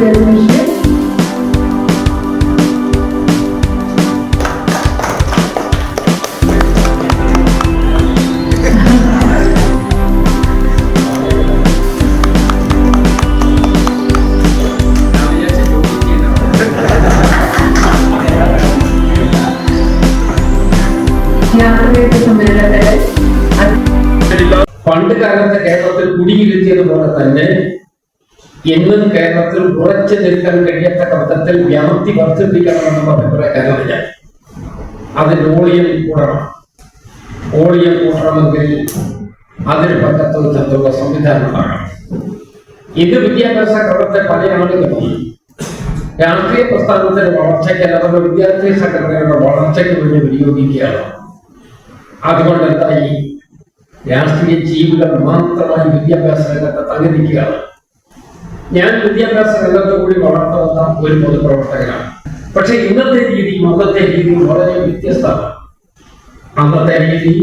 resolution. പണ്ട് കാലത്തെ കേരളത്തിൽ കുടിയിരുത്തിയതുപോലെ തന്നെ എന്നും കേരളത്തിൽ ഉറച്ചു നിൽക്കാൻ കഴിയത്തക്ക വിധത്തിൽ വ്യാപ്തി വർദ്ധിപ്പിക്കണമെന്നുള്ള അഭിപ്രായക്കാരാണ് ഞാൻ. അതിന് ഓളിയം കൂടണം. ഓളിയം കൂട്ടണമെങ്കിൽ അതിന് പറ്റത്തുള്ള സംവിധാനമാണ്. ഇത് വിദ്യാഭ്യാസ ക്രമത്തെ പല ആളുകളും രാഷ്ട്രീയ പ്രസ്ഥാനത്തിന്റെ വളർച്ചയ്ക്ക് അഥവാ വിദ്യാർത്ഥി സംഘടനകളുടെ വളർച്ചയ്ക്ക് വേണ്ടി വിനിയോഗിക്കുകയാണ്. അതുകൊണ്ട് എന്തായി, രാഷ്ട്രീയ ജീവിതം മാത്രമായി വിദ്യാഭ്യാസ രംഗത്ത് തങ്ങിരിക്കുകയാണ്. ഞാൻ വിദ്യാഭ്യാസ രംഗത്ത് കൂടി വളർന്നു വന്ന ഒരു പൊതുപ്രവർത്തകനാണ്. പക്ഷെ ഇന്നത്തെ രീതിയും അന്നത്തെ രീതിയും വളരെ വ്യത്യസ്തമാണ്. അന്നത്തെ രീതി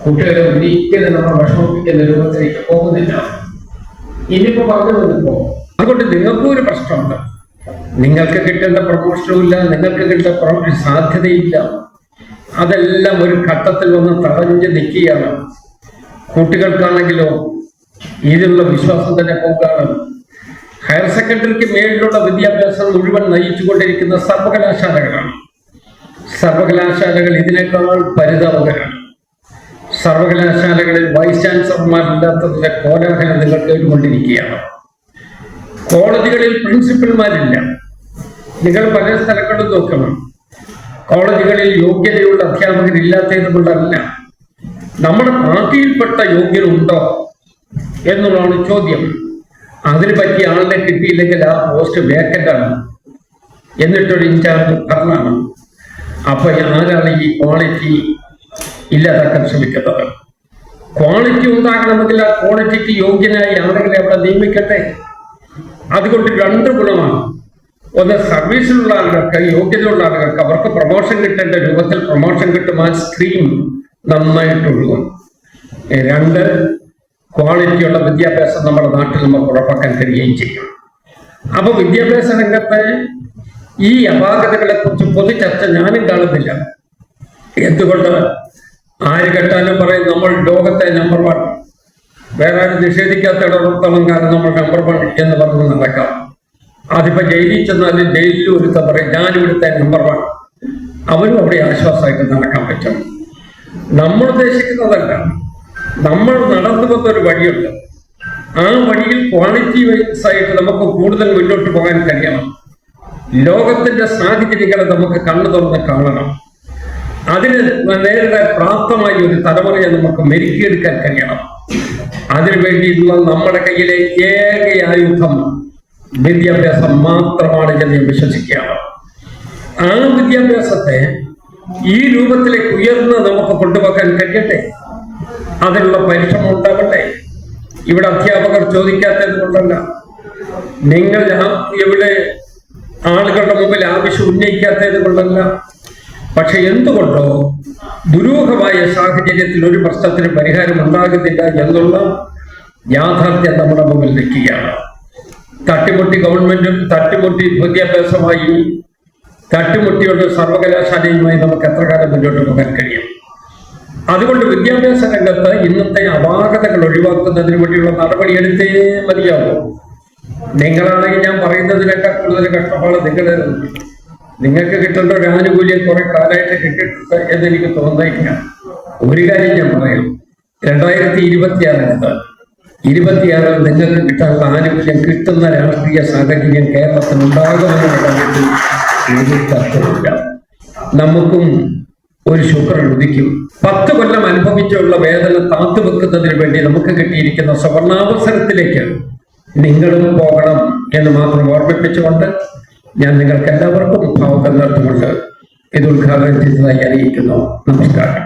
കുട്ടികളെ ഒരിക്കലും നമ്മൾ വിഷമിപ്പിക്കുന്ന രൂപത്തിലേക്ക് പോകുന്നില്ല. ഇനിയിപ്പോ പറഞ്ഞു വന്നപ്പോ അതുകൊണ്ട് നിങ്ങൾക്കും ഒരു പ്രശ്നമുണ്ട്. നിങ്ങൾക്ക് കിട്ടേണ്ട പ്രമോഷനും ഇല്ല, നിങ്ങൾക്ക് കിട്ടേണ്ട സാധ്യതയില്ല. അതെല്ലാം ഒരു ഘട്ടത്തിൽ വന്ന് തടഞ്ഞ് നിൽക്കുകയാണ്. കുട്ടികൾക്കാണെങ്കിലോ ഇതിലുള്ള വിശ്വാസം തന്നെ പോകാണ്. ഹയർ സെക്കൻഡറിക്ക് മേളിലുള്ള വിദ്യാഭ്യാസം മുഴുവൻ നയിച്ചുകൊണ്ടിരിക്കുന്ന സർവകലാശാലകളാണ്. സർവകലാശാലകൾ ഇതിനേക്കാൾ പരിതാപകരമാണ്. സർവകലാശാലകളിൽ വൈസ് ചാൻസലർമാരില്ലാത്തതിന്റെ കോലാഹലം നിങ്ങൾ കേട്ടുകൊണ്ടിരിക്കുകയാണ്. കോളേജുകളിൽ പ്രിൻസിപ്പൽമാരില്ല. നിങ്ങൾ പല സ്ഥലങ്ങളും നോക്കണം. കോളേജുകളിൽ യോഗ്യതയുള്ള അധ്യാപകരില്ലാത്തത് കൊണ്ടല്ല, നമ്മുടെ പാർട്ടിയിൽപ്പെട്ട യോഗ്യരുണ്ടോ എന്നുള്ളതാണ് ചോദ്യം. അതിന് പറ്റിയ ആളിനെ കിട്ടിയില്ലെങ്കിൽ ആ പോസ്റ്റ് വേക്കന്റ് ആണ്, എന്നിട്ടൊരു ഇൻചാർജ് ഭരണമാണ്. അപ്പൊ ആരാണ് ഈ ക്വാളിറ്റി ഇല്ലാതാക്കാൻ ശ്രമിക്കുന്നത്? ക്വാളിറ്റി ഉണ്ടാകണമെങ്കിൽ ആ ക്വാളിറ്റിക്ക് യോഗ്യനായി ആളുകളെ അവിടെ നിയമിക്കട്ടെ. അതുകൊണ്ട് രണ്ട് ഗുണമാണ്. ഒന്ന്, സർവീസിലുള്ള ആളുകൾക്ക്, യോഗ്യതയുള്ള ആളുകൾക്ക് അവർക്ക് പ്രൊമോഷൻ കിട്ടേണ്ട രൂപത്തിൽ പ്രൊമോഷൻ കിട്ടും. ആ സ്ട്രീം നന്നായിട്ടൊഴുകും. രണ്ട്, ക്വാളിറ്റിയുള്ള വിദ്യാഭ്യാസം നമ്മുടെ നാട്ടിൽ നമുക്ക് ഉറപ്പാക്കാൻ കഴിയുകയും ചെയ്യും. അപ്പൊ വിദ്യാഭ്യാസ രംഗത്ത് ഈ അപാകതകളെ കുറിച്ച് പൊതു ചർച്ച ഞാനും കാണുന്നില്ല. എന്തുകൊണ്ട്? ആര് കേട്ടാലും പറയും നമ്മൾ ലോകത്തെ നമ്പർ 1, വേറെ ആരും നിഷേധിക്കാത്തിടത്തോളം കാലം നമ്മൾ നമ്പർ 1 എന്ന് പറഞ്ഞ് നടക്കാം. അതിപ്പോ ജയിലിൽ ചെന്നാലും ജയിലിൽ ഒരുത്തം പറയും ഞാനിവിടുത്തെ നമ്പർ 1. അവനും അവിടെ ആശ്വാസമായിട്ട് നടക്കാൻ പറ്റും. നമ്മൾ ഉദ്ദേശിക്കുന്നതല്ല, നമ്മൾ നടന്നു വന്നൊരു വഴിയുണ്ട്. ആ വഴിയിൽ ക്വാളിറ്റി വൈസ് ആയിട്ട് നമുക്ക് കൂടുതൽ മുന്നോട്ട് പോകാൻ കഴിയണം. ലോകത്തിന്റെ സാഹചര്യങ്ങളെ നമുക്ക് കണ്ണു തുറന്ന് കാണണം. അതിന് നേരിടാൻ പ്രാപ്തമായ ഒരു തലമുറയെ നമുക്ക് മെരുക്കിയെടുക്കാൻ കഴിയണം. അതിനുവേണ്ടിയിട്ടുള്ള നമ്മുടെ കയ്യിലെ ഏക ആയുധം വിദ്യാഭ്യാസം മാത്രമാണ് എന്ന് ഞാൻ വിശ്വസിക്കുകയാണ്. ആ വിദ്യാഭ്യാസത്തെ ഈ രൂപത്തിലേക്ക് ഉയർന്ന് നമുക്ക് കൊണ്ടുപോകാൻ കഴിയട്ടെ. അതിനുള്ള പരിശ്രമം ഉണ്ടാവട്ടെ. ഇവിടെ അധ്യാപകർ ചോദിക്കാത്തത് കൊണ്ടല്ല, നിങ്ങൾ ഇവിടെ ആളുകളുടെ മുമ്പിൽ ആവശ്യം ഉന്നയിക്കാത്തത് കൊണ്ടല്ല. പക്ഷെ എന്തുകൊണ്ടോ ദുരൂഹമായ സാഹചര്യത്തിൽ ഒരു പ്രശ്നത്തിന് പരിഹാരം ഉണ്ടാകുന്നില്ല എന്നുള്ള യാഥാർത്ഥ്യം നമ്മുടെ മുമ്പിൽ നിൽക്കുകയാണ്. തട്ടിമുട്ടി ഗവൺമെന്റും തട്ടിമുട്ടി വിദ്യാഭ്യാസമായി തട്ടിമുട്ടിയുള്ള സർവകലാശാലയുമായി നമുക്ക് എത്ര കാലം മുന്നോട്ട് പോകാൻ കഴിയും? അതുകൊണ്ട് വിദ്യാഭ്യാസ രംഗത്ത് ഇന്നത്തെ അപാകതകൾ ഒഴിവാക്കുന്നതിന് വേണ്ടിയുള്ള നടപടി എടുത്തേ മതിയാവും. നിങ്ങളാണെങ്കിൽ ഞാൻ പറയുന്നതിനേക്കാൾ കൂടുതൽ കഷ്ടപ്പാട് നിങ്ങൾക്ക് കിട്ടേണ്ട ഒരു ആനുകൂല്യം കുറെ കാലമായിട്ട് കിട്ടിയിട്ടുണ്ട് എന്നെനിക്ക് തോന്നുന്നില്ല. ഒരു കാര്യം ഞാൻ പറയാം, 2026 നിങ്ങൾക്ക് കിട്ടാനുള്ള ആനുകൂല്യം കിട്ടുന്ന രാഷ്ട്രീയ സാഹചര്യം കേരളത്തിൽ ഉണ്ടാകുമെന്നുള്ള കാര്യത്തിൽ തർക്കമില്ല. നമുക്കും ഒരു ശുക്രൻ ഉദിക്കും. 10 കൊല്ലം അനുഭവിച്ചുള്ള വേദന താത്തുവെക്കുന്നതിന് വേണ്ടി നമുക്ക് കിട്ടിയിരിക്കുന്ന സുവർണാവസരത്തിലേക്ക് നിങ്ങളും പോകണം എന്ന് മാത്രം ഓർമ്മിപ്പിച്ചുകൊണ്ട് ഞാൻ നിങ്ങൾക്ക് എല്ലാവർക്കും ഭാവുകം നടത്തുകൊണ്ട് ഇത് ഉദ്ഘാടനം ചെയ്തതായി അറിയിക്കുന്നു. നമസ്കാരം.